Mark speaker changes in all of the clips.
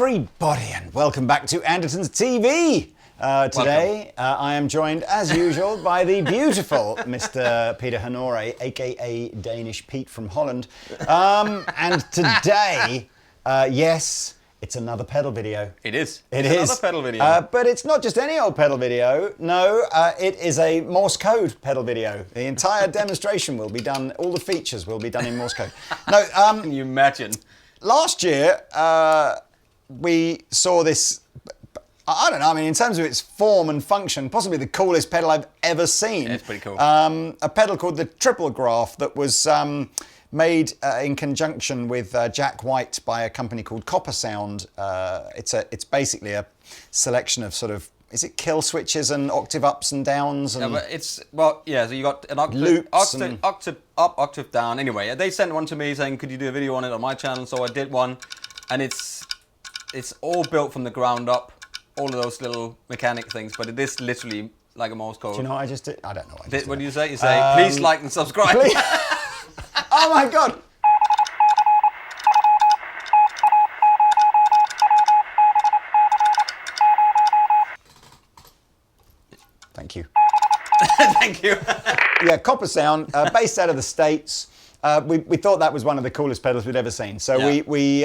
Speaker 1: everybody, and welcome back to Andertons TV. Today, I am joined, as usual, by the beautiful Mr. Peter Honore, aka Danish Pete from Holland. And today, yes, it's another pedal video.
Speaker 2: It is.
Speaker 1: It's
Speaker 2: another pedal video.
Speaker 1: But it's not just any old pedal video. No, it is a Morse code pedal video. The entire demonstration will be done, all the features will be done in Morse code. No,
Speaker 2: Can you imagine?
Speaker 1: Last year, we saw this, I don't know, I mean, in terms of its form and function, possibly the coolest pedal I've ever seen.
Speaker 2: Yeah, it's pretty cool.
Speaker 1: A pedal called the Triple Graph that was made in conjunction with Jack White by a company called CopperSound. It's basically a selection of sort of, is it kill switches and octave ups and downs? And
Speaker 2: yeah, but it's, well, yeah, so you got an octave up, octave down. Anyway, they sent one to me saying, could you do a video on it on my channel? So I did one, and it's all built from the ground up, all of those little mechanic things, but it is literally like a Morse code.
Speaker 1: Do you know what I just did? I don't know what I just did.
Speaker 2: What do you say? You say, please like and subscribe.
Speaker 1: Oh my God. Thank you.
Speaker 2: Thank you.
Speaker 1: Yeah, CopperSound, based out of the States. We thought that was one of the coolest pedals we'd ever seen. So
Speaker 2: Yeah.
Speaker 1: we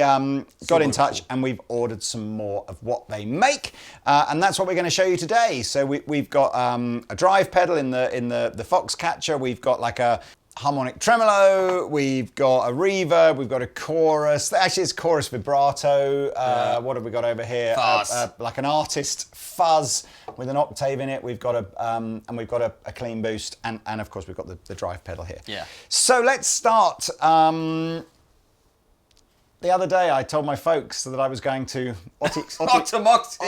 Speaker 1: got in touch and we've ordered some more of what they make. And that's what we're going to show you today. So we've got a drive pedal in the Foxcatcher. We've got like a Harmonic Tremolo, we've got a Reverb, we've got a chorus. Actually, it's chorus vibrato. What have we got over here?
Speaker 2: Fuzz.
Speaker 1: Like an artist fuzz with an octave in it. We've got a clean boost, and of course we've got the drive pedal here.
Speaker 2: Yeah.
Speaker 1: So let's start. The other day I told my folks that I was going to Otamocti,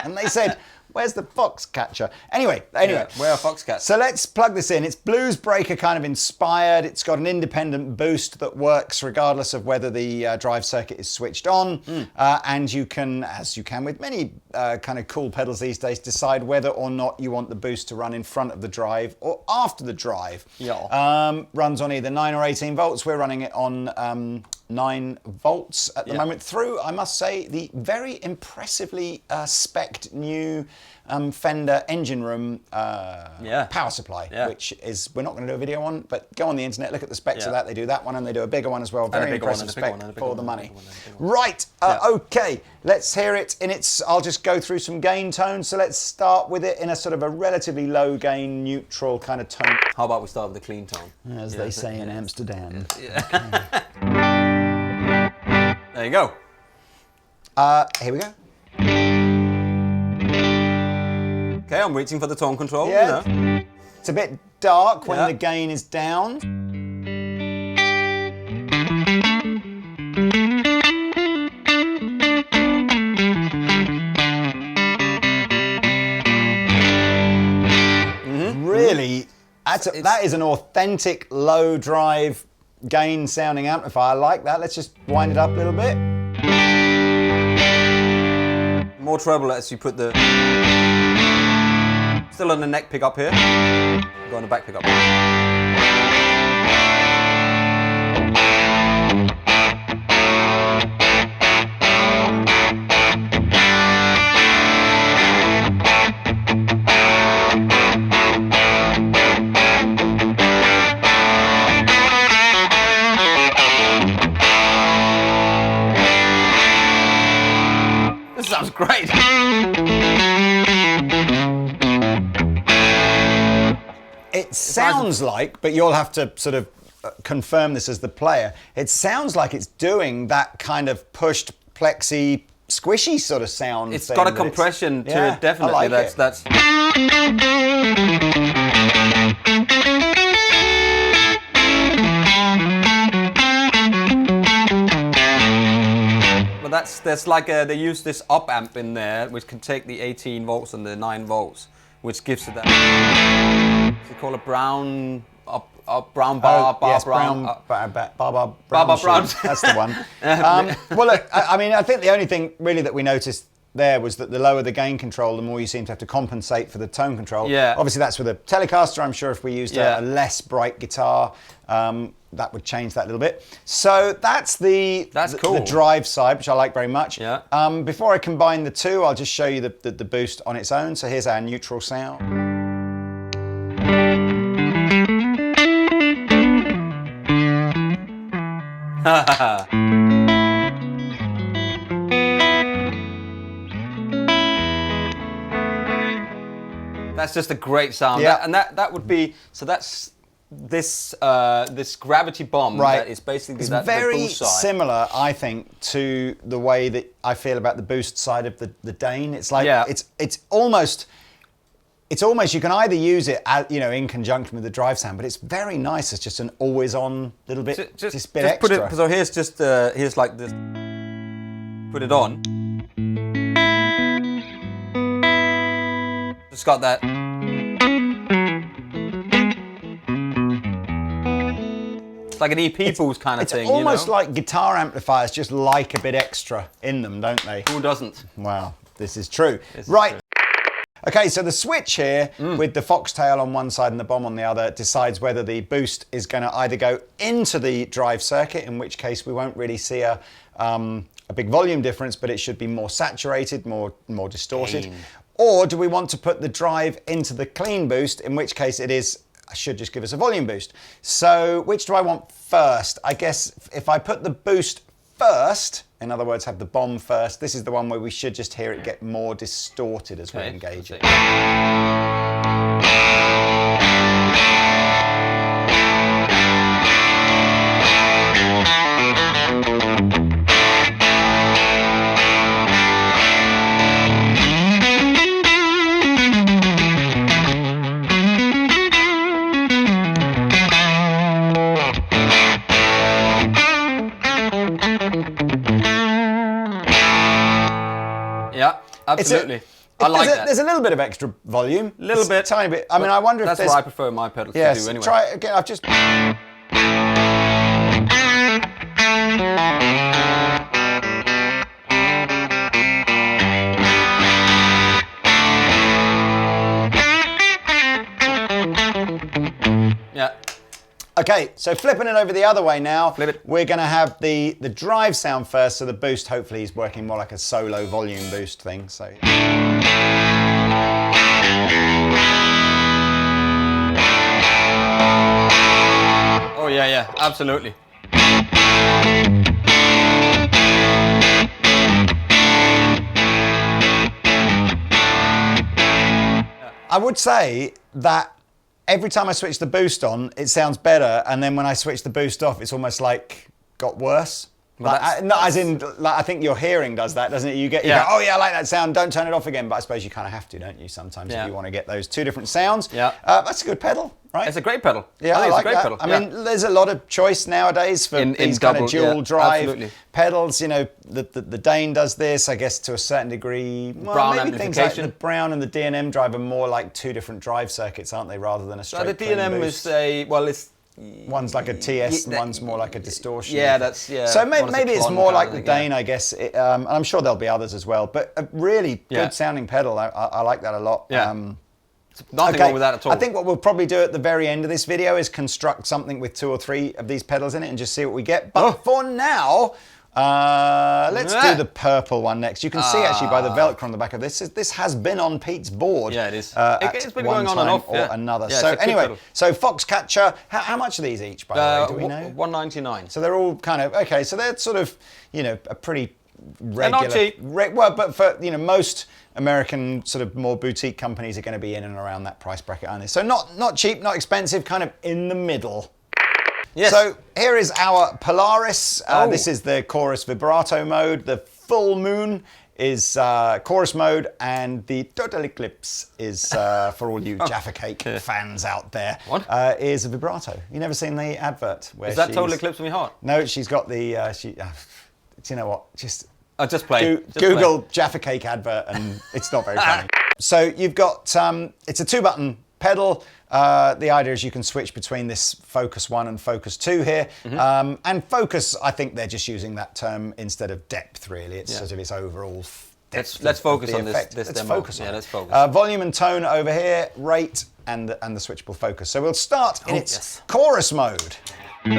Speaker 1: and they said, where's the Foxcatcher? Anyway.
Speaker 2: Yeah, where are Foxcatcher?
Speaker 1: So let's plug this in. It's blues breaker kind of inspired. It's got an independent boost that works regardless of whether the drive circuit is switched on. And you can, as you can with many kind of cool pedals these days, decide whether or not you want the boost to run in front of the drive or after the drive.
Speaker 2: Yeah.
Speaker 1: Runs on either 9 or 18 volts. We're running it on 9 volts at the moment through, I must say, the very impressively spec'd new Fender engine room power supply, which is, we're not going to do a video on, but go on the internet, look at the specs of that. They do that one and they do a bigger one as well. Very impressive spec for the money. Right, okay, let's hear it in its, I'll just go through some gain tones. So let's start with it in a sort of a relatively low gain, neutral kind of tone.
Speaker 2: How about we start with the clean tone?
Speaker 1: As they say in Amsterdam.
Speaker 2: Yeah. There you go.
Speaker 1: Here we go.
Speaker 2: Okay, I'm reaching for the tone control.
Speaker 1: Yeah.
Speaker 2: You know.
Speaker 1: It's a bit dark when the gain is down. Really, that is an authentic low drive gain sounding amplifier. I like that. Let's just wind it up a little bit.
Speaker 2: More treble as you put the... Still on the neck pickup here. Go on the back pickup. This sounds great.
Speaker 1: It sounds like, but you'll have to sort of confirm this as the player, it sounds like it's doing that kind of pushed plexi squishy sort of sound.
Speaker 2: It's got a compression to it, definitely.
Speaker 1: I like it.
Speaker 2: That's but there's like they use this op amp in there which can take the 18 volts and the 9 volts, which gives it that. They call it brown brown bar, brown.
Speaker 1: Bar
Speaker 2: Brown.
Speaker 1: That's the one. Well, look, I mean, I think the only thing really that we noticed there was that the lower the gain control, the more you seem to have to compensate for the tone control.
Speaker 2: Yeah.
Speaker 1: Obviously, that's with a Telecaster. I'm sure if we used a less bright guitar, that would change that a little bit. So that's the drive side, which I like very much.
Speaker 2: Yeah.
Speaker 1: Before I combine the two, I'll just show you the boost on its own. So here's our neutral sound.
Speaker 2: That's just a great sound.
Speaker 1: Yeah.
Speaker 2: And that would be, so that's this this gravity bomb.
Speaker 1: Right.
Speaker 2: That is basically
Speaker 1: it's
Speaker 2: that
Speaker 1: very
Speaker 2: the boost side.
Speaker 1: similar, I think, to the way that I feel about the boost side of the Dane. It's like it's almost you can either use it as, in conjunction with the drive sound, but it's very nice. It's just an always-on little bit, just bit extra.
Speaker 2: Put it. So here's just here's like this. Put it on. It's got that. It's like an EP Pools kind of thing.
Speaker 1: It's almost like guitar amplifiers just like a bit extra in them, don't they?
Speaker 2: Who doesn't?
Speaker 1: Wow, this is true. Right. Okay, so the switch here with the foxtail on one side and the bomb on the other decides whether the boost is going to either go into the drive circuit, in which case we won't really see a big volume difference, but it should be more saturated, more distorted. Or do we want to put the drive into the clean boost, in which case should just give us a volume boost. So which do I want first? I guess if I put the boost first, in other words, have the bomb first, this is the one where we should just hear it get more distorted as we engage it.
Speaker 2: Yeah, absolutely. I like that.
Speaker 1: There's a little bit of extra volume.
Speaker 2: A little bit.
Speaker 1: Tiny bit. I mean, I wonder if
Speaker 2: that's
Speaker 1: there's...
Speaker 2: what I prefer my pedals to do anyway.
Speaker 1: Try it again. I've just...
Speaker 2: Yeah.
Speaker 1: Okay, so flipping it over the other way now,
Speaker 2: Flip it.
Speaker 1: We're going to have the drive sound first, so the boost hopefully is working more like a solo volume boost thing. So.
Speaker 2: Oh yeah, absolutely.
Speaker 1: I would say that every time I switch the boost on, it sounds better, and then when I switch the boost off, it's almost like got worse.
Speaker 2: Well,
Speaker 1: as in, I think your hearing does that, doesn't it? You go, oh yeah, I like that sound, don't turn it off again. But I suppose you kind of have to, don't you, sometimes, if you want to get those two different sounds.
Speaker 2: Yeah.
Speaker 1: That's a good pedal, right?
Speaker 2: It's a great pedal.
Speaker 1: Yeah, I like
Speaker 2: it's a great
Speaker 1: that.
Speaker 2: pedal.
Speaker 1: I mean, there's a lot of choice nowadays for these kind of dual drive pedals. The Dane does this, I guess, to a certain degree. Well,
Speaker 2: Brown
Speaker 1: maybe things like
Speaker 2: amplification.
Speaker 1: the Brown and the D&M drive are more like two different drive circuits, aren't they, rather than a straight
Speaker 2: So the D&M is it's...
Speaker 1: One's like a TS and one's more like a distortion.
Speaker 2: Yeah, that's, yeah.
Speaker 1: So maybe it's more like the
Speaker 2: thing,
Speaker 1: Dane, I guess. And I'm sure there'll be others as well. But a really good sounding pedal. I like that a lot.
Speaker 2: Yeah. Nothing wrong with that at all.
Speaker 1: I think what we'll probably do at the very end of this video is construct something with 2 or 3 of these pedals in it and just see what we get. But for now, let's do the purple one next. You can see actually by the Velcro on the back of this. This has been on Pete's board.
Speaker 2: Yeah, it is.
Speaker 1: It's
Speaker 2: been going on and off.
Speaker 1: Or another.
Speaker 2: Yeah,
Speaker 1: so anyway, so Foxcatcher. How much are these each, by the way? Do we know?
Speaker 2: $1.99.
Speaker 1: So they're all kind of okay. So they're sort of a pretty regular.
Speaker 2: They're not cheap.
Speaker 1: Well, but for most American sort of more boutique companies are going to be in and around that price bracket, aren't they? So not cheap, not expensive, kind of in the middle.
Speaker 2: Yes.
Speaker 1: So here is our Polaris. This is the chorus vibrato mode. The full moon is chorus mode, and the total eclipse is for all you Jaffa Cake fans out there.
Speaker 2: What?
Speaker 1: Is a vibrato. You never seen the advert? Where
Speaker 2: is that total eclipse of my heart?
Speaker 1: No, she's got the. Do you know what? Just
Speaker 2: play.
Speaker 1: Google Jaffa Cake advert, and it's not very funny. So you've got it's a 2-button pedal. The idea is you can switch between this Focus 1 and Focus 2 here. And Focus, I think they're just using that term instead of depth, really. It's sort of its overall depth.
Speaker 2: Let's focus on this
Speaker 1: let's
Speaker 2: demo.
Speaker 1: Focus on it.
Speaker 2: Let's focus.
Speaker 1: Volume and tone over here, rate, and the switchable focus. So we'll start in its chorus mode.
Speaker 2: It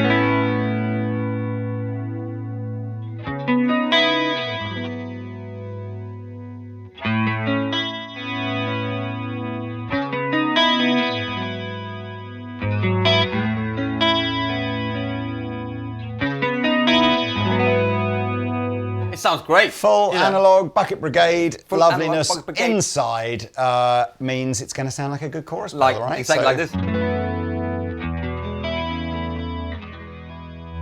Speaker 2: sounds great.
Speaker 1: Full analog bucket brigade,
Speaker 2: Full
Speaker 1: loveliness
Speaker 2: analog bucket brigade.
Speaker 1: inside means it's going to sound like a good chorus
Speaker 2: Like,
Speaker 1: pedal, right?
Speaker 2: exactly like this.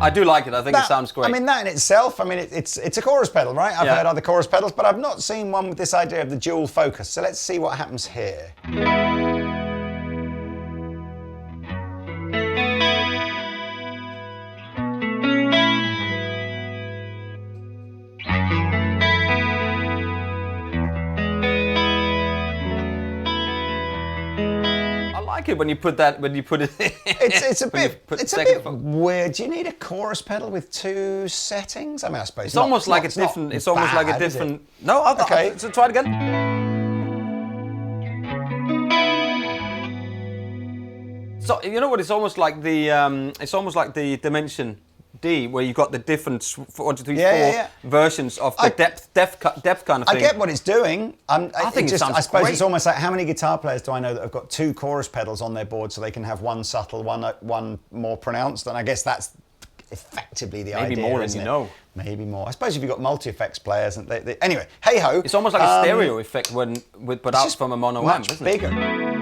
Speaker 2: I do like it. I think it sounds great.
Speaker 1: I mean, that in itself, I mean, it's a chorus pedal, right? I've heard other chorus pedals, but I've not seen one with this idea of the dual focus. So let's see what happens here.
Speaker 2: I like it when you put that,
Speaker 1: It's a bit weird. Do you need a chorus pedal with two settings? I mean, I suppose
Speaker 2: it's almost like a different. It's almost like a different. No, okay. So try it again. So you know what? It's almost like the Dimension D, where you've got the different 1, 2, 3, 4 versions of the depth kind of thing.
Speaker 1: I get what it's doing. I
Speaker 2: think it sounds
Speaker 1: I suppose
Speaker 2: great.
Speaker 1: it's almost like how many guitar players do I know that have got two chorus pedals on their board so they can have one subtle, one more pronounced, and I guess that's effectively the idea.
Speaker 2: Maybe more than you know.
Speaker 1: Maybe more. I suppose if you've got multi-effects players, and anyway, hey ho.
Speaker 2: It's almost like a stereo effect but out from a mono amp,
Speaker 1: much bigger.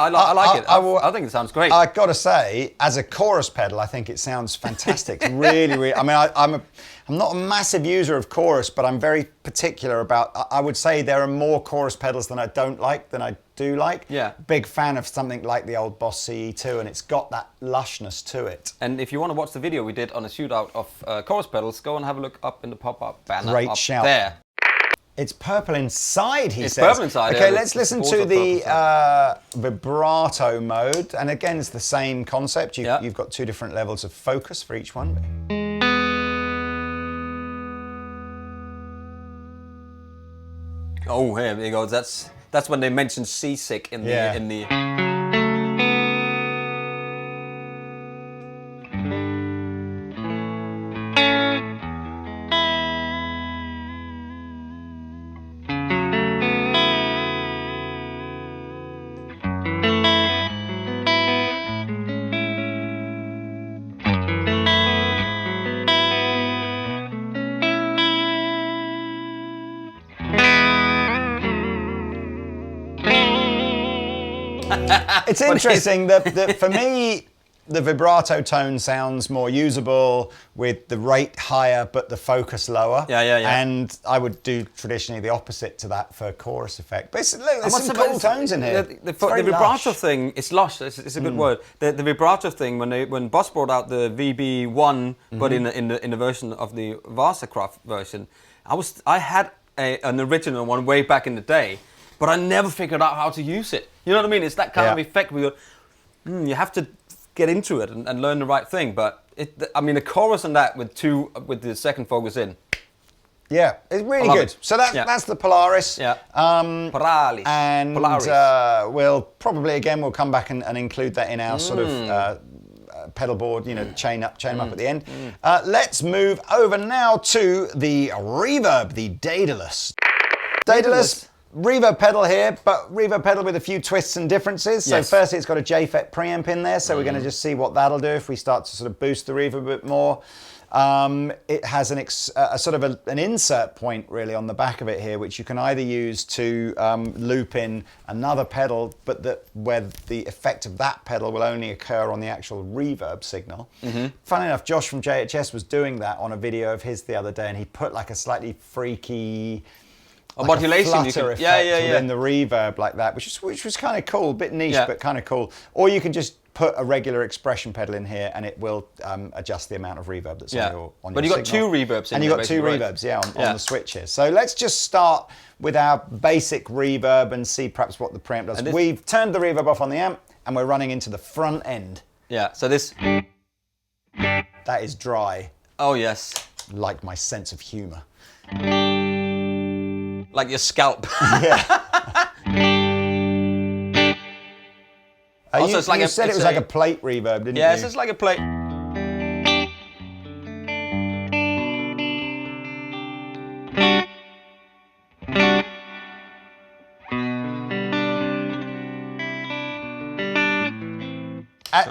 Speaker 2: I like it. I think it sounds great.
Speaker 1: I've got to say, as a chorus pedal, I think it sounds fantastic. It's really, really. I mean, I'm not a massive user of chorus, but I'm very particular about. I would say there are more chorus pedals than I don't like than I do like.
Speaker 2: Yeah.
Speaker 1: Big fan of something like the old Boss CE2, and it's got that lushness to it.
Speaker 2: And if you want to watch the video we did on a shootout of chorus pedals, go and have a look up in the pop-up banner.
Speaker 1: Great
Speaker 2: up
Speaker 1: shout.
Speaker 2: There.
Speaker 1: It's purple inside, he says.
Speaker 2: It's purple inside.
Speaker 1: Okay,
Speaker 2: yeah,
Speaker 1: let's listen to the vibrato mode. And again, it's the same concept. You've got two different levels of focus for each one.
Speaker 2: Oh, here we go. That's when they mentioned seasick in the.
Speaker 1: It's interesting that for me, the vibrato tone sounds more usable with the rate higher but the focus lower.
Speaker 2: Yeah.
Speaker 1: And I would do traditionally the opposite to that for chorus effect. But there's some cool tones in here.
Speaker 2: The vibrato thing, it's lush. It's a good word. The vibrato thing, when Boss brought out the VB1, but in the version of the Varsacraft version, I had an original one way back in the day, but I never figured out how to use it. You know what I mean? It's that kind of effect where you have to get into it and learn the right thing. But the chorus and that with the second focus in.
Speaker 1: Yeah, it's really good. It. So that's the Polaris.
Speaker 2: Yeah.
Speaker 1: Polaris. And
Speaker 2: Polaris.
Speaker 1: we'll come back and include that in our sort of pedal board, chain them up at the end. Let's move over now to the Reverb, the Daedalus. Daedalus. Reverb pedal here, but reverb pedal with a few twists and differences. So firstly, it's got a JFET preamp in there, so we're going to just see what that'll do if we start to sort of boost the reverb a bit more. It has an insert point really on the back of it here, which you can either use to loop in another pedal, but where the effect of that pedal will only occur on the actual reverb signal. Funnily enough, Josh from JHS was doing that on a video of his the other day, and he put like a slightly freaky
Speaker 2: A modulation.
Speaker 1: Flutter effect within the reverb like that, which was kind of cool, a bit niche, but kind of cool. Or you can just put a regular expression pedal in here, and it will adjust the amount of reverb that's on your
Speaker 2: But you got two reverbs in
Speaker 1: and you got two reverbs, on the switch here. So let's just start with our basic reverb and see perhaps what the preamp does. We've turned the reverb off on the amp, and we're running into the front end.
Speaker 2: Yeah. So this.
Speaker 1: That is dry.
Speaker 2: Oh yes.
Speaker 1: Like my sense of humour.
Speaker 2: Like your scalp.
Speaker 1: Yeah.
Speaker 2: Also, it's like
Speaker 1: you said it was like a plate reverb, didn't you?
Speaker 2: Yeah, it's like a plate.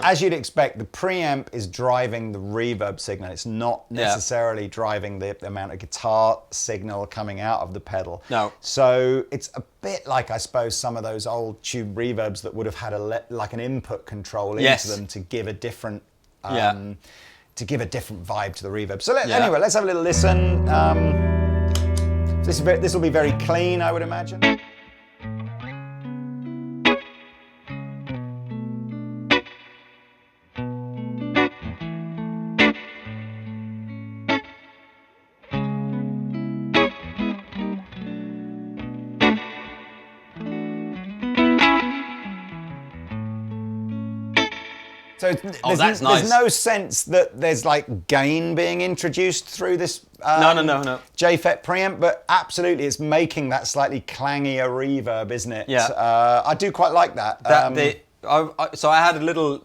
Speaker 1: As you'd expect, the preamp is driving the reverb signal. It's not necessarily driving the amount of guitar signal coming out of the pedal.
Speaker 2: No.
Speaker 1: So it's a bit like, I suppose, some of those old tube reverbs that would have had like an input control into them to give a different vibe to the reverb. So anyway, let's have a little listen. This will be very clean, I would imagine. So there's no sense that there's like gain being introduced through this
Speaker 2: no.
Speaker 1: JFET preamp, but absolutely it's making that slightly clangier reverb, isn't it?
Speaker 2: Yeah.
Speaker 1: I do quite like that.
Speaker 2: So I had a little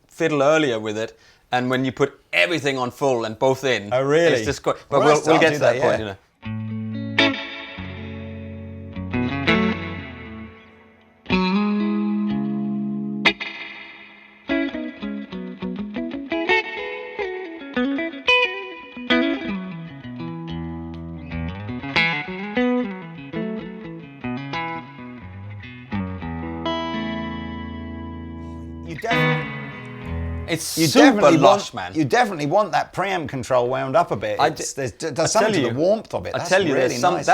Speaker 2: fiddle earlier with it, and when you put everything on full and both in,
Speaker 1: oh really?
Speaker 2: It's just but we'll get to that point, you know. It's super lush, man.
Speaker 1: You definitely want that preamp control wound up a bit. There's something to the warmth of it. That's really nice.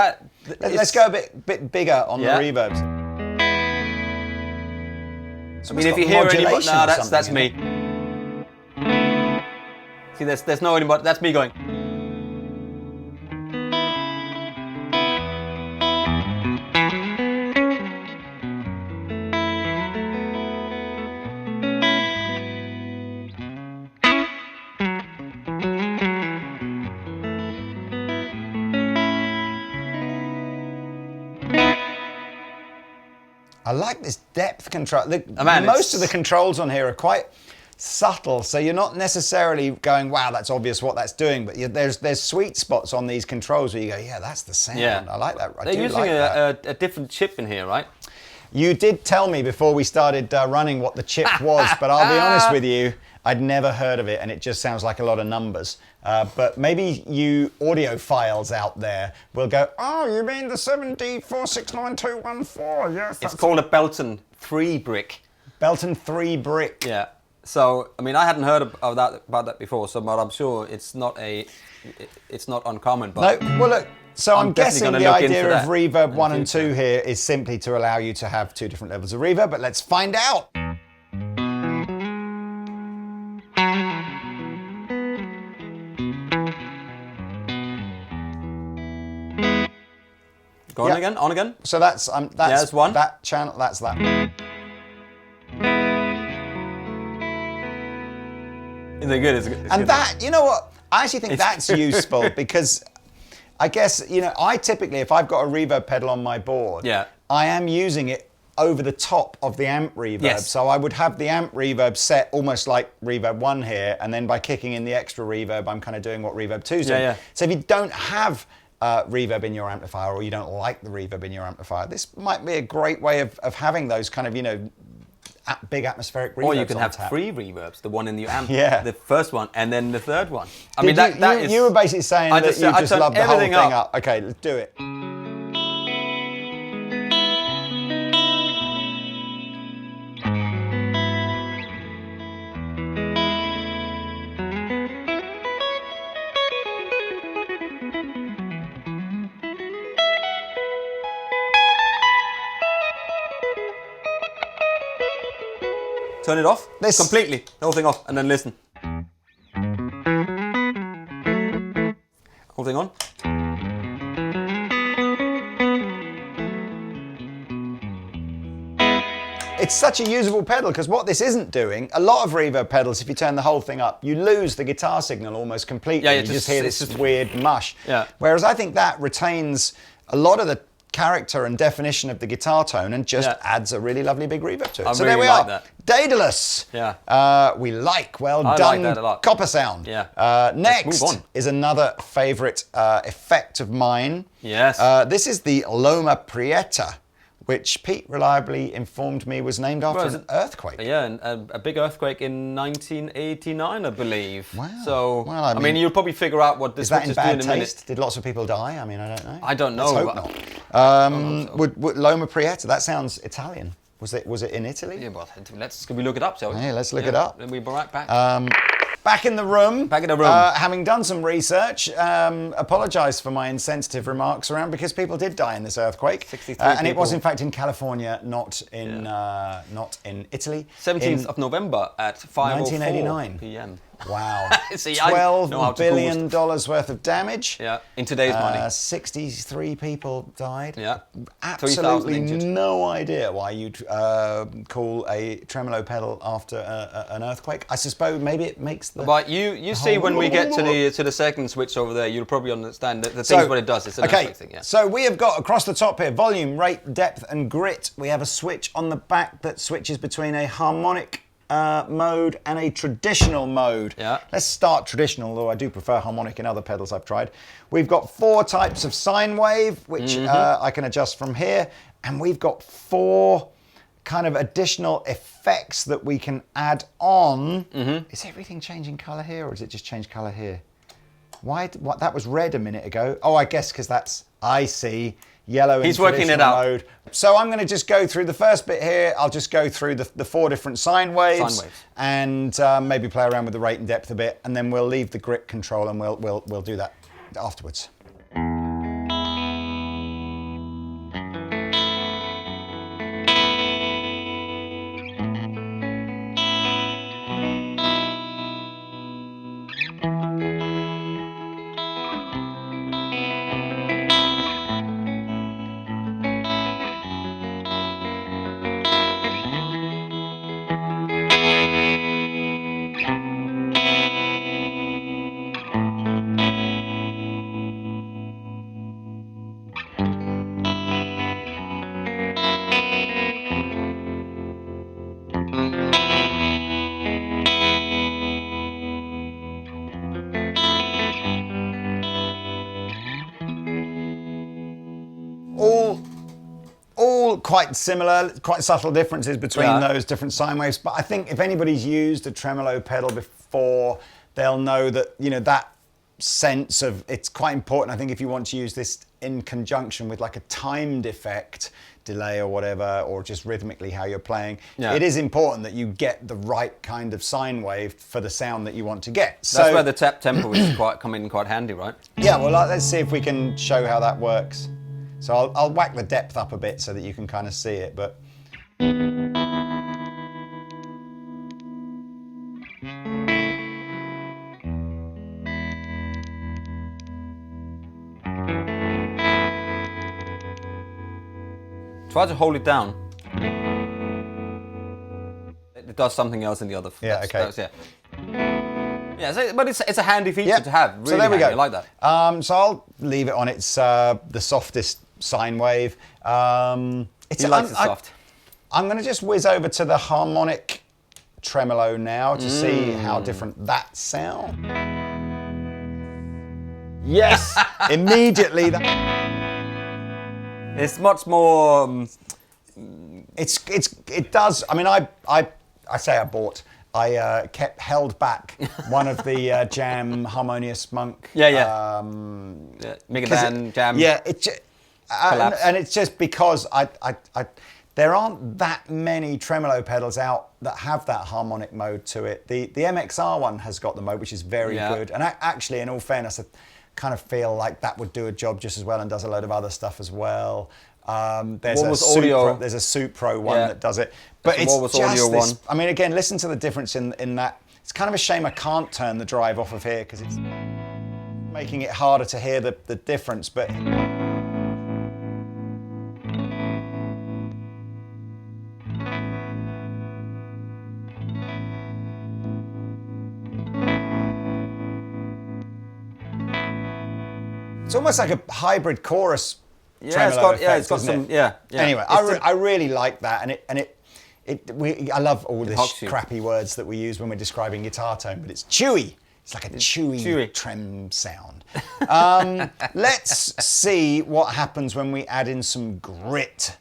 Speaker 1: Let's go a bit bigger on the reverbs.
Speaker 2: I mean, if you hear any, no, that's me. See, there's no anybody. That's me going.
Speaker 1: I like this depth control. Most of the controls on here are quite subtle, so you're not necessarily going, wow, that's obvious what that's doing, but there's sweet spots on these controls where you go, yeah, that's the sound.
Speaker 2: Yeah.
Speaker 1: I like that.
Speaker 2: They're using a different chip in here, right?
Speaker 1: You did tell me before we started running what the chip was, but I'll be honest with you, I'd never heard of it, and it just sounds like a lot of numbers. But maybe you audiophiles out there will go, oh, you mean the 7D469214? Yes,
Speaker 2: it's called a Belton 3 brick.
Speaker 1: Belton 3 brick.
Speaker 2: Yeah. So, I mean, I hadn't heard about that before, but I'm sure it's not uncommon. But
Speaker 1: no, well, look. So I'm guessing the idea of reverb 1 and 2 here is simply to allow you to have two different levels of reverb, but let's find out.
Speaker 2: Go on again, on again.
Speaker 1: So that's
Speaker 2: one.
Speaker 1: That channel, that's that.
Speaker 2: Is it good? It's
Speaker 1: and
Speaker 2: good.
Speaker 1: That, you know what? I actually think that's useful because I guess, I typically, if I've got a reverb pedal on my board, I am using it over the top of the amp reverb.
Speaker 2: Yes.
Speaker 1: So I would have the amp reverb set almost like reverb 1 here, and then by kicking in the extra reverb, I'm kind of doing what reverb 2's doing.
Speaker 2: Yeah.
Speaker 1: So if you don't have reverb in your amplifier, or you don't like the reverb in your amplifier, this might be a great way of having those kind of, big atmospheric reverbs.
Speaker 2: Or you can have 3 reverbs, the one in the amp, the first one, and then the third one. I mean,
Speaker 1: you were basically saying that you just love the whole thing up. Okay, let's do it.
Speaker 2: Turn it off. Completely. The whole thing off, and then listen. Whole thing on.
Speaker 1: It's such a usable pedal because what this isn't doing, a lot of reverb pedals, if you turn the whole thing up, you lose the guitar signal almost completely.
Speaker 2: Yeah,
Speaker 1: you just hear this weird mush.
Speaker 2: Yeah.
Speaker 1: Whereas I think that retains a lot of the character and definition of the guitar tone and just adds a really lovely big reverb to it. So
Speaker 2: really
Speaker 1: there we
Speaker 2: like
Speaker 1: are.
Speaker 2: that.
Speaker 1: Daedalus.
Speaker 2: Yeah.
Speaker 1: We like. Well
Speaker 2: I
Speaker 1: done.
Speaker 2: like that a lot.
Speaker 1: CopperSound.
Speaker 2: Yeah.
Speaker 1: Next
Speaker 2: move on.
Speaker 1: is another favourite effect of mine.
Speaker 2: Yes.
Speaker 1: This is the Loma Prieta, which Pete reliably informed me was named after an earthquake.
Speaker 2: Yeah, a big earthquake in 1989, I believe.
Speaker 1: Wow.
Speaker 2: So,
Speaker 1: well,
Speaker 2: I mean, you'll probably figure out what this
Speaker 1: is that in
Speaker 2: is doing
Speaker 1: bad
Speaker 2: in a minute.
Speaker 1: taste? Did lots of people die? I mean, I don't know.
Speaker 2: I don't know.
Speaker 1: Let's hope not. Would Loma Prieta, that sounds Italian. Was it in Italy?
Speaker 2: Yeah, well, can we look it up, shall we?
Speaker 1: Yeah, let's look it up.
Speaker 2: Then we'll be right back.
Speaker 1: Back in the room.
Speaker 2: Back in the room.
Speaker 1: Having done some research, apologise for my insensitive remarks around because people did die in this earthquake,
Speaker 2: 63
Speaker 1: and it was
Speaker 2: people.
Speaker 1: in fact in California, not in Italy.
Speaker 2: 17th of November at 5:04 p.m.
Speaker 1: Wow.
Speaker 2: See,
Speaker 1: $12 billion worth of damage.
Speaker 2: Yeah, in today's money.
Speaker 1: 63 people died.
Speaker 2: Yeah.
Speaker 1: 3,000
Speaker 2: Absolutely injured.
Speaker 1: no idea why you'd call a tremolo pedal after an earthquake. I suppose maybe it makes the...
Speaker 2: But you see when we get to the second switch over there, you'll probably understand the things what it does. It's an earthquake thing, yeah.
Speaker 1: So we have got across the top here, volume, rate, depth and grit. We have a switch on the back that switches between a harmonic mode and a traditional mode.
Speaker 2: Yeah.
Speaker 1: Let's start traditional, although I do prefer harmonic in other pedals I've tried. We've got 4 types of sine wave, which I can adjust from here. And we've got 4 kind of additional effects that we can add on. Is everything changing colour here or does it just change colour here? What that was red a minute ago. Oh, I guess because that's, I see, yellow in
Speaker 2: He's working it out.
Speaker 1: mode. So I'm going to just go through the first bit here. I'll just go through the 4 different sine waves. And maybe play around with the rate and depth a bit, and then we'll leave the grit control and we'll do that afterwards. All quite similar, quite subtle differences between those different sine waves. But I think if anybody's used a tremolo pedal before, they'll know that, you know, that sense of, it's quite important. I think if you want to use this in conjunction with like a timed effect, delay or whatever, or just rhythmically how you're playing, it is important that you get the right kind of sine wave for the sound that you want to get.
Speaker 2: That's where the tap tempo is come in quite handy, right?
Speaker 1: Yeah, well, let's see if we can show how that works. So I'll whack the depth up a bit so that you can kind of see it, but...
Speaker 2: Try to hold it down. It does something else in the other.
Speaker 1: Yeah, okay.
Speaker 2: Yeah, so, but it's a handy feature to have. Really
Speaker 1: so there we go.
Speaker 2: I like that.
Speaker 1: So I'll leave it on its the softest sine wave.
Speaker 2: He likes it soft.
Speaker 1: I'm going to just whiz over to the harmonic tremolo now to see how different that sounds. Yes, immediately.
Speaker 2: It's much more.
Speaker 1: It does. I mean, I say I bought. I held back one of the Jam Harmonious Monk.
Speaker 2: Mega Man Jam.
Speaker 1: Yeah, and it's just because there aren't that many tremolo pedals out that have that harmonic mode to it. The MXR one has got the mode, which is very good. And actually, in all fairness, I kind of feel like that would do a job just as well and does a load of other stuff as well. There's a Supro one that does it. But it's just this, I mean, again, listen to the difference in that. It's kind of a shame I can't turn the drive off of here because it's making it harder to hear the difference. But it's almost like a hybrid chorus. Tremolo effect,
Speaker 2: it's got some.
Speaker 1: Anyway, I really like that, I love all this crappy words that we use when we're describing guitar tone, but it's chewy. It's like a chewy trem sound. Let's see what happens when we add in some grit.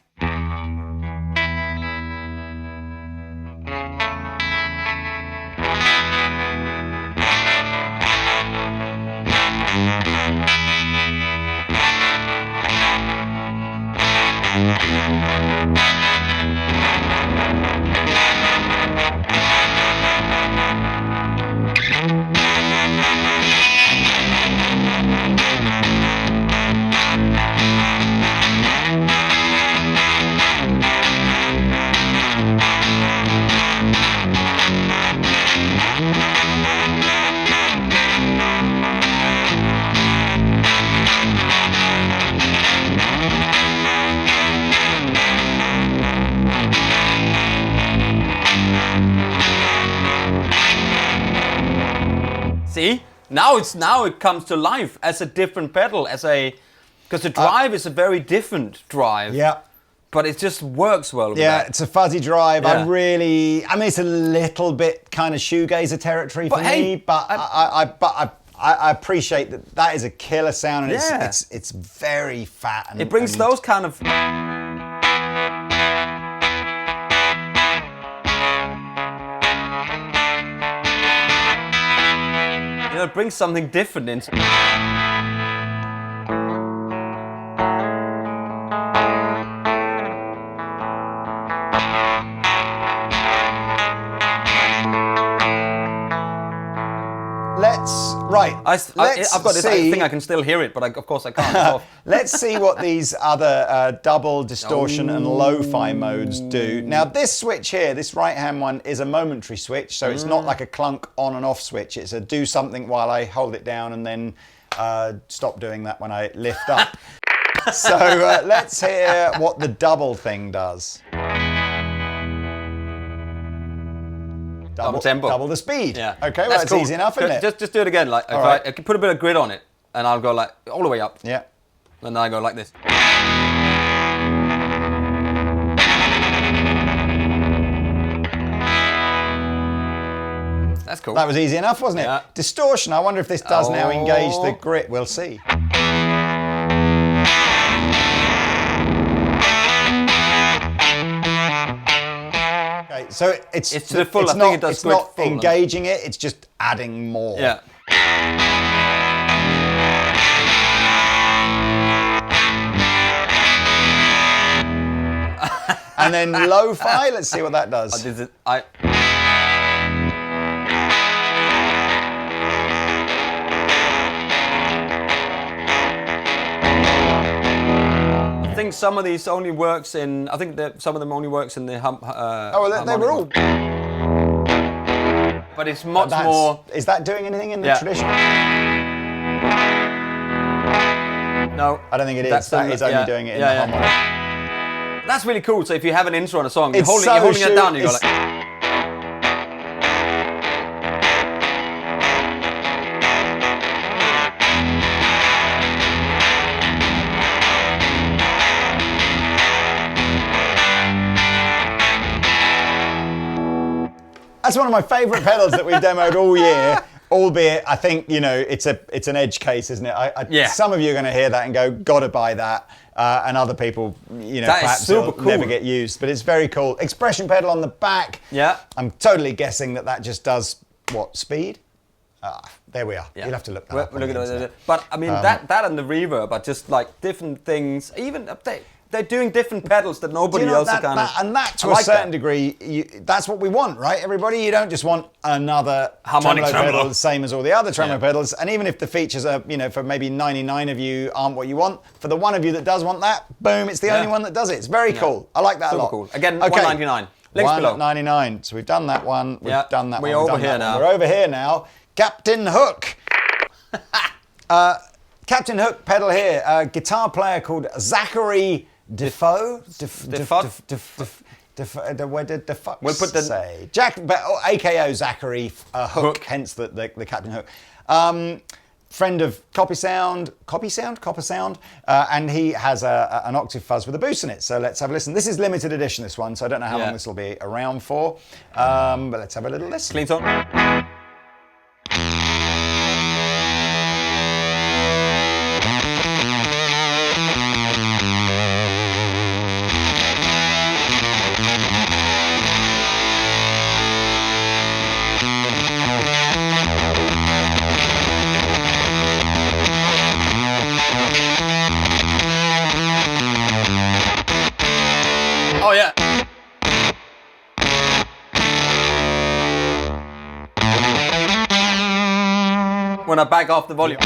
Speaker 2: See, now it comes to life as a different pedal, because the drive is a very different drive.
Speaker 1: Yeah.
Speaker 2: But it just works well with
Speaker 1: that.
Speaker 2: Yeah,
Speaker 1: it's a fuzzy drive.
Speaker 2: Yeah.
Speaker 1: I mean, it's a little bit kind of shoegazer territory for me, but I appreciate that is a killer sound, and it's very fat. And,
Speaker 2: it brings those kind of. It brings something different in. I've got this. I think I can still hear it, but of course I can't.
Speaker 1: Let's see what these other double distortion and lo-fi modes do. Now this switch here, this right-hand one, is a momentary switch, so it's not like a clunk on and off switch. It's a do something while I hold it down and then stop doing that when I lift up. So let's hear what the double thing does.
Speaker 2: Double tempo.
Speaker 1: Double the speed.
Speaker 2: Yeah.
Speaker 1: Okay, well, that's easy enough, isn't it?
Speaker 2: Just do it again. Like, if I can put a bit of grit on it, and I'll go like all the way up.
Speaker 1: Yeah.
Speaker 2: And then I go like this. That's cool.
Speaker 1: That was easy enough, wasn't it?
Speaker 2: Yeah.
Speaker 1: Distortion. I wonder if this does now engage the grit. We'll see. So it's
Speaker 2: to the full.
Speaker 1: It's
Speaker 2: I think it does
Speaker 1: it's not engaging it. It's just adding more.
Speaker 2: Yeah.
Speaker 1: And then lo-fi. Let's see what that does.
Speaker 2: I think some of these only works in. I think that some of them only works in the.
Speaker 1: They were all.
Speaker 2: But it's much more.
Speaker 1: Is that doing anything in the tradition?
Speaker 2: No,
Speaker 1: I don't think it is. That is only doing it in the harmonic.
Speaker 2: That's really cool. So if you have an intro on a song, you're holding it down. You go like.
Speaker 1: That's one of my favourite pedals that we've demoed all year. Albeit, I think it's an edge case, isn't it? Some of you are going to hear that and go, "Got to buy that," and other people, perhaps it'll never get used. But it's very cool. Expression pedal on the back.
Speaker 2: Yeah.
Speaker 1: I'm totally guessing that just does what speed? There we are.
Speaker 2: Yeah.
Speaker 1: You'll have to look that up.
Speaker 2: But I mean that and the reverb are just like different things. Even they're doing different pedals that nobody else is kind of.
Speaker 1: And that, to a certain degree, that's what we want, right? Everybody, you don't just want another
Speaker 2: Harmonic
Speaker 1: tremolo pedal the same as all the other tremolo pedals. And even if the features are, you know, for maybe 99 of you aren't what you want, for the one of you that does want that, boom, it's the only one that does it. It's very cool. I like that a lot.
Speaker 2: Cool. Again, $199. Links below.
Speaker 1: $199. So we've done that one. We've done that one.
Speaker 2: We're over here now.
Speaker 1: We're over here now. Captain Hook. Captain Hook pedal here. A guitar player called Zachary Defoe. Where did the fuck
Speaker 2: we'll put the
Speaker 1: say? AKO Zachary Hook, hence the Captain Hook. Friend of CopperSound, and he has an Octave Fuzz with a boost in it. So let's have a listen. This is limited edition, this one, so I don't know how long this will be around for. But let's have a little listen.
Speaker 2: Clean tone. Oh yeah. When I back off the volume.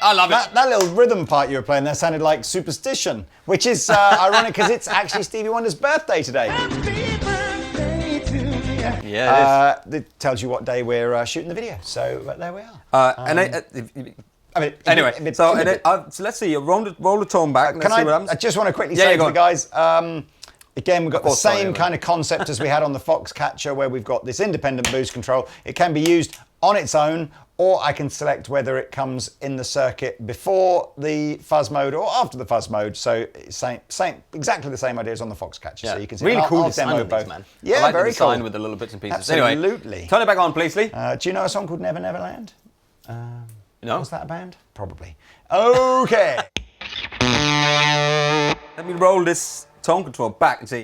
Speaker 2: I love it.
Speaker 1: That little rhythm part you were playing there sounded like Superstition, which is ironic because it's actually Stevie Wonder's birthday today.
Speaker 2: Yeah, it is.
Speaker 1: It tells you what day we're shooting the video, so there we are.
Speaker 2: Anyway, so let's see. Roll the tone back. Let's see what happens.
Speaker 1: I just want to quickly say to the guys, again, we've got the same
Speaker 2: kind
Speaker 1: of concept as we had on the Foxcatcher, where we've got this independent boost control. It can be used on its own, or I can select whether it comes in the circuit before the fuzz mode or after the fuzz mode. So same, exactly the same idea as on the Foxcatcher.
Speaker 2: Yeah.
Speaker 1: So you can see.
Speaker 2: Really cool
Speaker 1: I'll demo both,
Speaker 2: man.
Speaker 1: Yeah,
Speaker 2: I like
Speaker 1: very
Speaker 2: the design
Speaker 1: cool
Speaker 2: with the little bits and pieces.
Speaker 1: Absolutely.
Speaker 2: Anyway, turn it back on, please, Lee.
Speaker 1: Do you know a song called Never Never Land?
Speaker 2: No.
Speaker 1: Was that a band? Probably. Okay.
Speaker 2: Let me roll this tone control back and see.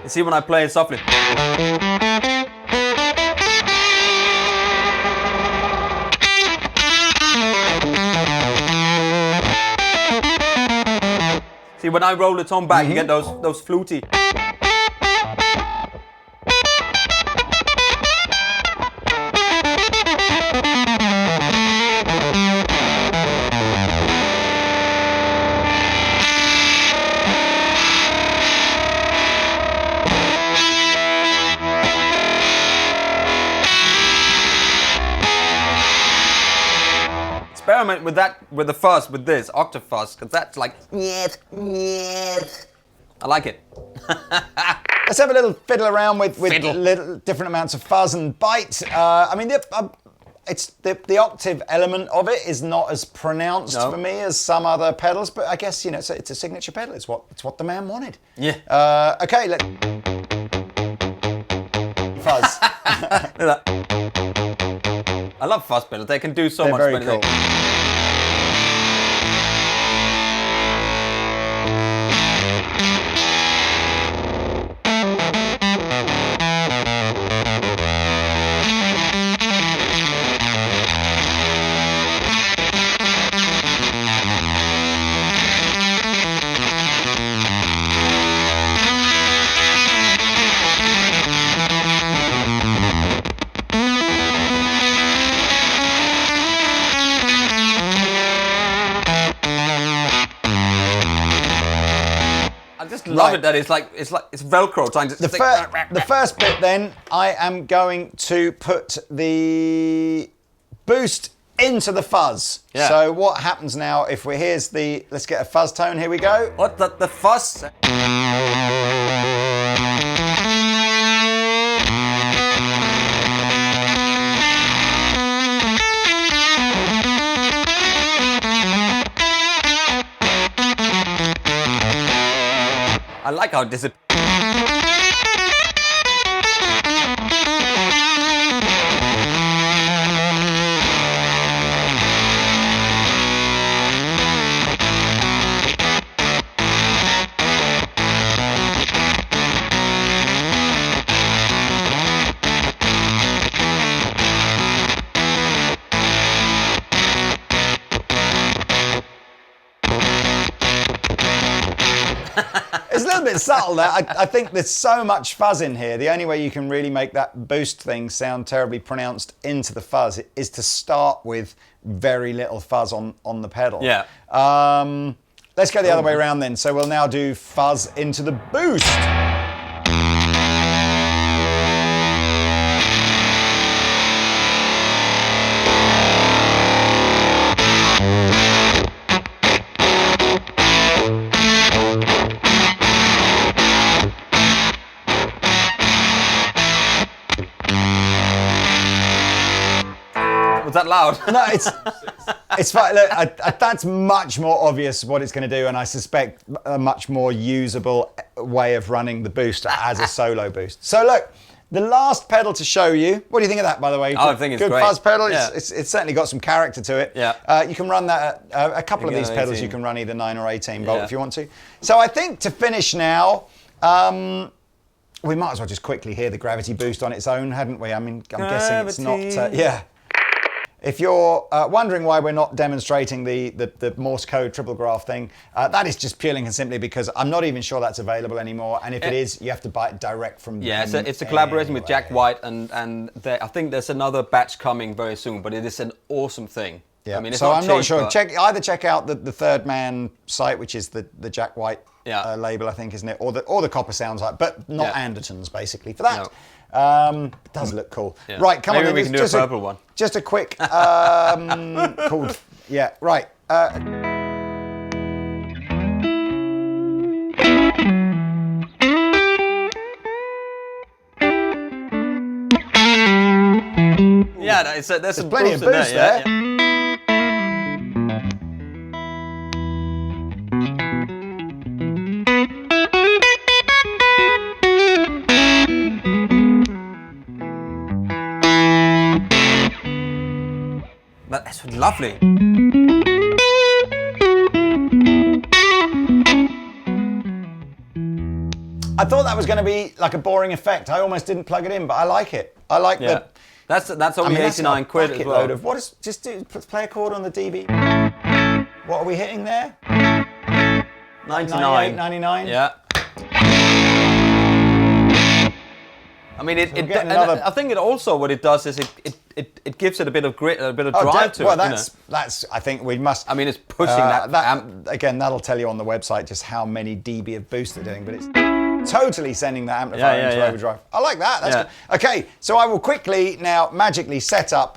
Speaker 2: You see when I play it softly. See when I roll the tone back, you get those fluty. Experiment with that, with the fuzz, with this Octave Fuzz, because that's like, I like it.
Speaker 1: Let's have a little fiddle around with little different amounts of fuzz and bite. I mean, it's the octave element of it is not as pronounced for me as some other pedals, but I guess, you know, it's a signature pedal. It's what the man wanted.
Speaker 2: Yeah.
Speaker 1: Okay, fuzz.
Speaker 2: I love fuzz pedals. They can do so much.
Speaker 1: Very cool.
Speaker 2: Love it that it's Velcro trying to
Speaker 1: the first bit then, I am going to put the boost into the fuzz.
Speaker 2: Yeah.
Speaker 1: So what happens now if let's get a fuzz tone, here we go.
Speaker 2: What the fuzz? I like how this is.
Speaker 1: little bit subtle there. I think there's so much fuzz in here. The only way you can really make that boost thing sound terribly pronounced into the fuzz is to start with very little fuzz on the pedal.
Speaker 2: Yeah.
Speaker 1: Let's go the other way around then. So we'll now do fuzz into the boost.
Speaker 2: Was that loud?
Speaker 1: No, it's fine. Look, that's much more obvious what it's going to do, and I suspect a much more usable way of running the boost as a solo boost. So look, the last pedal to show you. What do you think of that, by the way?
Speaker 2: I think it's
Speaker 1: good
Speaker 2: great.
Speaker 1: Fuzz pedal.
Speaker 2: Yeah.
Speaker 1: It's certainly got some character to it.
Speaker 2: Yeah.
Speaker 1: You can run that. A couple of these pedals
Speaker 2: 18.
Speaker 1: you can run either 9 or 18 volt
Speaker 2: Yeah.
Speaker 1: if you want to. So I think to finish now. We might as well just quickly hear the gravity boost on its own, hadn't we? I mean, I'm guessing it's not. Yeah. If you're wondering why we're not demonstrating the Morse code triple graph thing, that is just purely and simply because I'm not even sure that's available anymore. And if it is, you have to buy it direct from them.
Speaker 2: Yeah, it's a collaboration with Jack White, and I think there's another batch coming very soon, but it is an awesome thing.
Speaker 1: Yeah.
Speaker 2: I mean, it's
Speaker 1: so
Speaker 2: not
Speaker 1: I'm not
Speaker 2: cheap,
Speaker 1: sure.
Speaker 2: but-
Speaker 1: Check out the Third Man site, which is the Jack White label, I think, isn't it? Or the CopperSound site, but not Andertons, basically, for that.
Speaker 2: No.
Speaker 1: It does look cool.
Speaker 2: Yeah.
Speaker 1: Right, come
Speaker 2: Maybe
Speaker 1: on.
Speaker 2: we can do a purple one.
Speaker 1: Just a quick called. Yeah, right.
Speaker 2: Yeah, there's some
Speaker 1: plenty of
Speaker 2: in
Speaker 1: boost
Speaker 2: there.
Speaker 1: there.
Speaker 2: That's lovely.
Speaker 1: I thought that was going to be like a boring effect. I almost didn't plug it in, but I like it. I like
Speaker 2: Yeah. That's only 89 quid as well.
Speaker 1: Load of, play a chord on the DB. What are we hitting there?
Speaker 2: 99.
Speaker 1: 99?
Speaker 2: Yeah. I mean, I think it also what it does is it gives it a bit of grit, a bit of drive to it.
Speaker 1: Well, that's. I think we must.
Speaker 2: I mean, it's pushing that amp.
Speaker 1: Again, that'll tell you on the website just how many dB of boost they're doing, but it's totally sending that amplifier into overdrive. I like that. That's good. Okay, so I will quickly now magically set up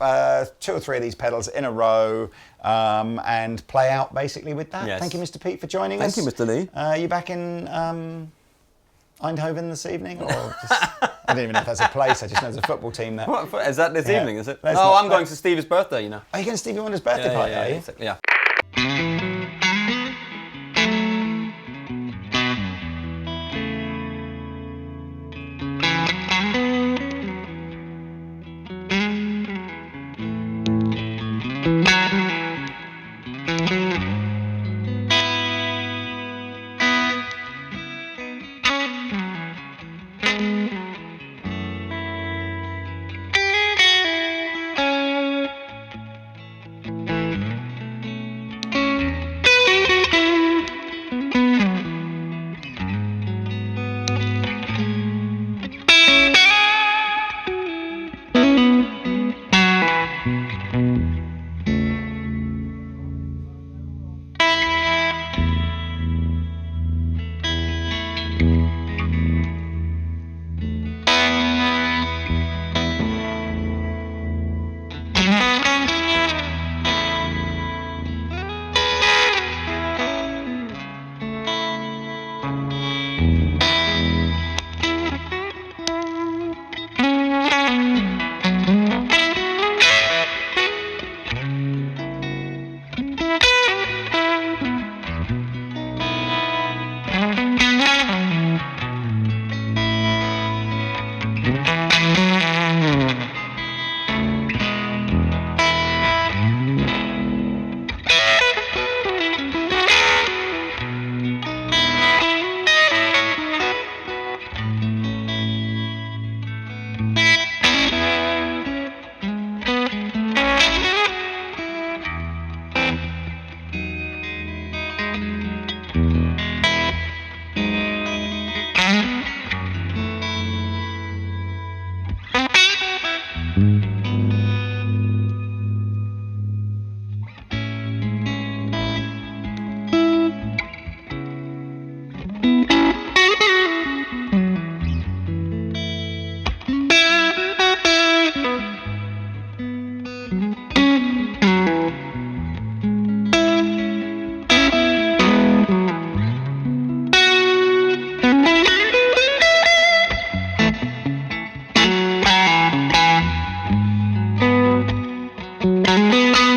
Speaker 1: 2 or 3 of these pedals in a row and play out basically with that.
Speaker 2: Yes.
Speaker 1: Thank you, Mr. Pete, for joining us.
Speaker 2: Thank you, Mr. Lee.
Speaker 1: Are you back in Eindhoven this evening? Or just, I don't even know if that's a place. I just know there's a football team there.
Speaker 2: What, is that this evening, is it?
Speaker 1: I'm
Speaker 2: going to Stevie's birthday, you know.
Speaker 1: Are you going to Stevie Wonder's birthday party, are you?
Speaker 2: Exactly, yeah.
Speaker 1: you.